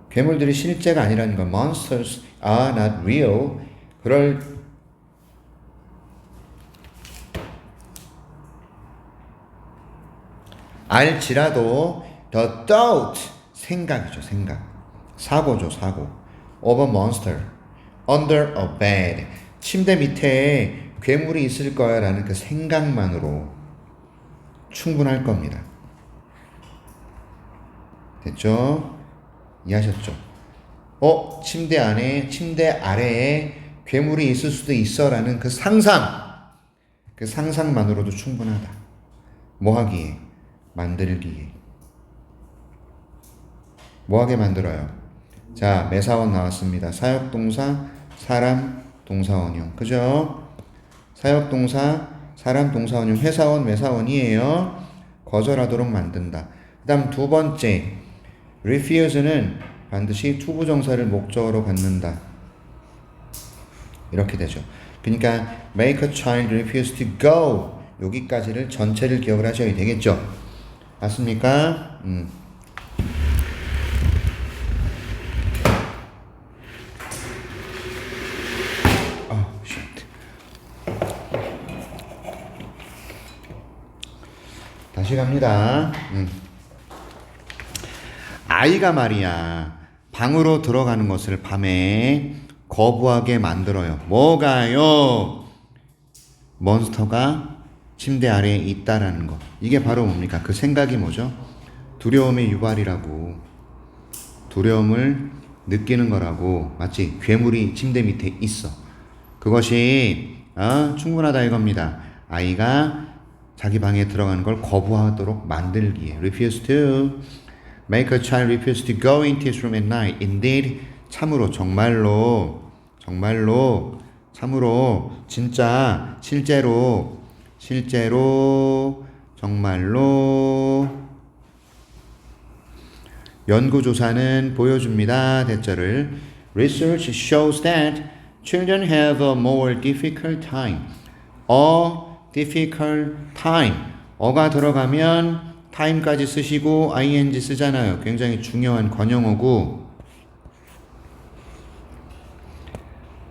괴물들이 실제가 아니라는 걸 monsters are not real. 그럴 알지라도 the thought 생각이죠. 생각. 사고죠. 사고. of a monster under a bed. 침대 밑에 괴물이 있을 거야 라는 그 생각만으로 충분할 겁니다. 됐죠? 이해하셨죠? 침대 안에, 침대 아래에 괴물이 있을 수도 있어 라는 그 상상만으로도 충분하다. 뭐 하기에? 만들기에. 뭐 하게 만들어요? 자, 매사원 나왔습니다. 사역동사, 사람, 동사원형. 그죠? 사역동사, 사람, 동사원형, 회사원, 매사원이에요. 거절하도록 만든다. 그 다음 두 번째, refuse는 반드시 투부정사를 목적어로 갖는다. 이렇게 되죠. 그러니까 make a child refuse to go. 여기까지를 전체를 기억을 하셔야 되겠죠. 맞습니까? 다시 갑니다. 아이가 말이야 방으로 들어가는 것을 밤에 거부하게 만들어요. 뭐가요? 몬스터가 침대 아래에 있다라는 거. 이게 바로 뭡니까? 그 생각이 뭐죠? 두려움의 유발이라고. 두려움을 느끼는 거라고. 맞지? 괴물이 침대 밑에 있어. 그것이 충분하다 이겁니다. 아이가 자기 방에 들어가는 걸 거부하도록 만들기에. refuse to make a child refuse to go into his room at night. Indeed, 참으로, 정말로, 참으로, 진짜, 실제로, 정말로. 연구조사는 보여줍니다. 대절을. Research shows that children have a more difficult time. difficult time. 어가 들어가면 time까지 쓰시고 ing 쓰잖아요. 굉장히 중요한 관용어고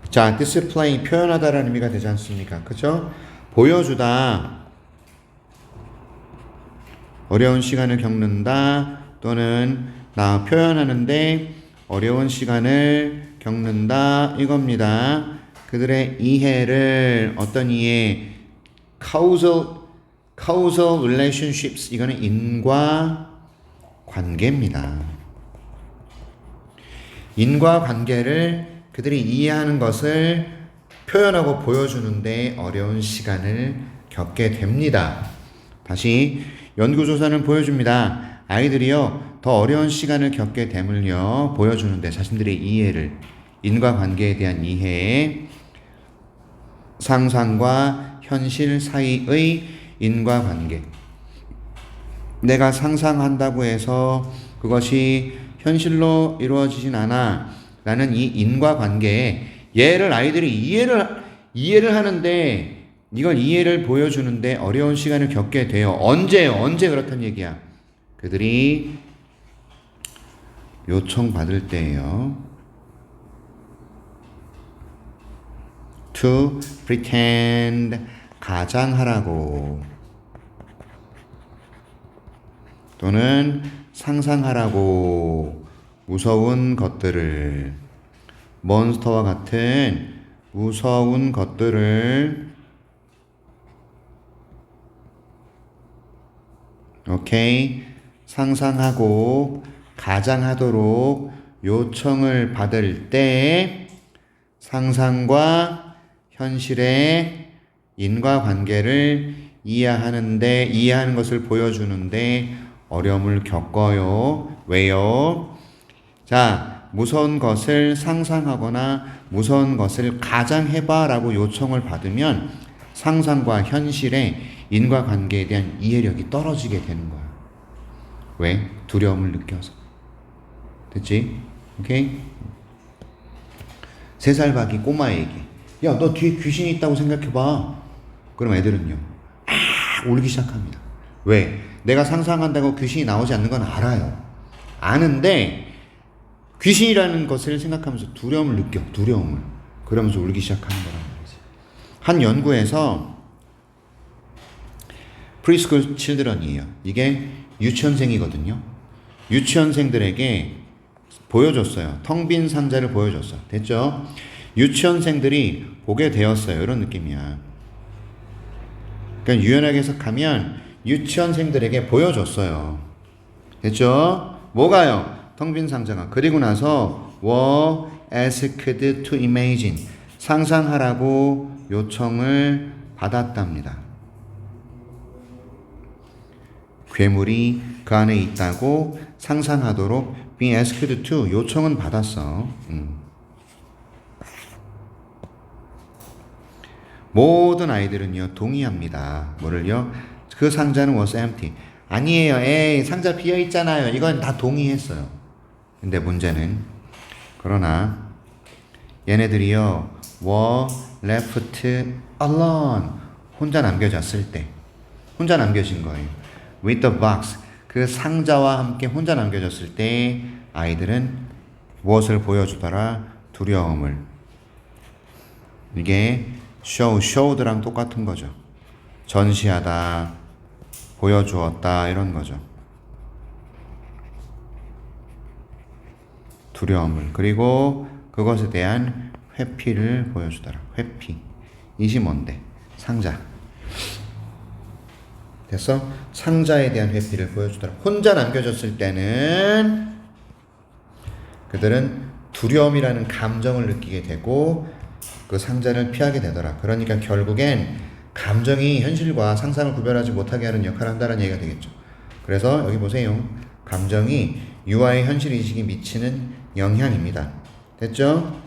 자, display 표현하다라는 의미가 되지 않습니까? 그죠? 보여주다, 어려운 시간을 겪는다, 또는 나 표현하는데 어려운 시간을 겪는다 이겁니다. 그들의 이해를 어떤 이해? causal relationships 이거는 인과 관계입니다. 인과 관계를 그들이 이해하는 것을 표현하고 보여주는데 어려운 시간을 겪게 됩니다. 다시 연구조사는 보여줍니다. 아이들이요 더 어려운 시간을 겪게 됨을요 보여주는데 자신들의 이해를 인과관계에 대한 이해, 상상과 현실 사이의 인과관계. 내가 상상한다고 해서 그것이 현실로 이루어지진 않아. 라는 이 인과관계에 얘를 아이들이 이해를 하는데 이걸 이해를 보여주는데 어려운 시간을 겪게 돼요. 언제 그렇단 얘기야? 그들이 요청받을 때예요. To pretend 가장하라고 또는 상상하라고 무서운 것들을 몬스터와 같은 무서운 것들을 오케이 상상하고 가장하도록 요청을 받을 때 상상과 현실의 인과관계를 이해하는 것을 보여주는데 어려움을 겪어요. 왜요? 자, 무서운 것을 상상하거나 무서운 것을 가장해봐 라고 요청을 받으면 상상과 현실의 인과관계에 대한 이해력이 떨어지게 되는 거야. 왜? 두려움을 느껴서. 됐지? 오케이? 3살 박이 꼬마에게 야, 너 뒤에 귀신이 있다고 생각해봐. 그럼 애들은요 울기 시작합니다. 왜? 내가 상상한다고 귀신이 나오지 않는 건 알아요. 아는데 귀신이라는 것을 생각하면서 두려움을 느껴. 두려움을. 그러면서 울기 시작하는 거라는 거지. 한 연구에서 프리스쿨 칠드런이에요. 이게 유치원생이거든요. 유치원생들에게 보여줬어요. 텅 빈 상자를 보여줬어. 됐죠? 유치원생들이 보게 되었어요. 이런 느낌이야. 그러니까 유연하게 해석하면 유치원생들에게 보여줬어요. 됐죠? 뭐가요? 텅 빈 상자가. 그리고 나서 were asked to imagine 상상하라고 요청을 받았답니다. 괴물이 그 안에 있다고 상상하도록 being asked to 요청은 받았어. 모든 아이들은요 동의합니다. 뭐를요? 그 상자는 was empty. 아니에요. 에이 상자 비어 있잖아요. 이건 다 동의했어요. 근데 문제는 그러나 얘네들이요 were left alone 혼자 남겨졌을 때 혼자 남겨진 거예요. with the box 그 상자와 함께 혼자 남겨졌을 때 아이들은 무엇을 보여주더라? 두려움을. 이게 showed랑 똑같은 거죠. 전시하다, 보여주었다 이런 거죠. 두려움을. 그리고 그것에 대한 회피를 보여주더라. 회피. 이시 뭔데? 상자. 됐어? 상자에 대한 회피를 보여주더라. 혼자 남겨졌을 때는 그들은 두려움이라는 감정을 느끼게 되고 그 상자를 피하게 되더라. 그러니까 결국엔 감정이 현실과 상상을 구별하지 못하게 하는 역할을 한다는 얘기가 되겠죠. 그래서 여기 보세요. 감정이 유아의 현실 인식이 미치는 영향입니다. 됐죠?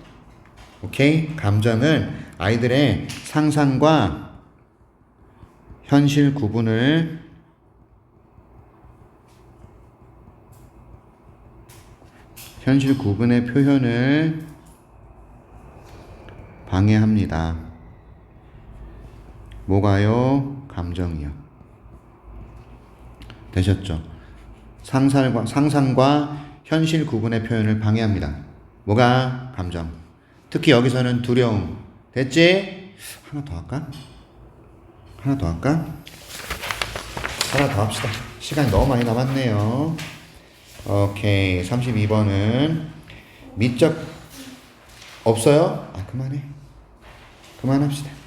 오케이? 감정은 아이들의 상상과 현실 구분의 표현을 방해합니다. 뭐가요? 감정이요. 되셨죠? 상상과 현실 구분의 표현을 방해합니다. 뭐가? 감정. 특히 여기서는 두려움. 됐지? 하나 더 할까? 하나 더 할까? 하나 더 합시다. 시간이 너무 많이 남았네요. 오케이. 32번은 미적 없어요? 아, 그만해. 그만합시다.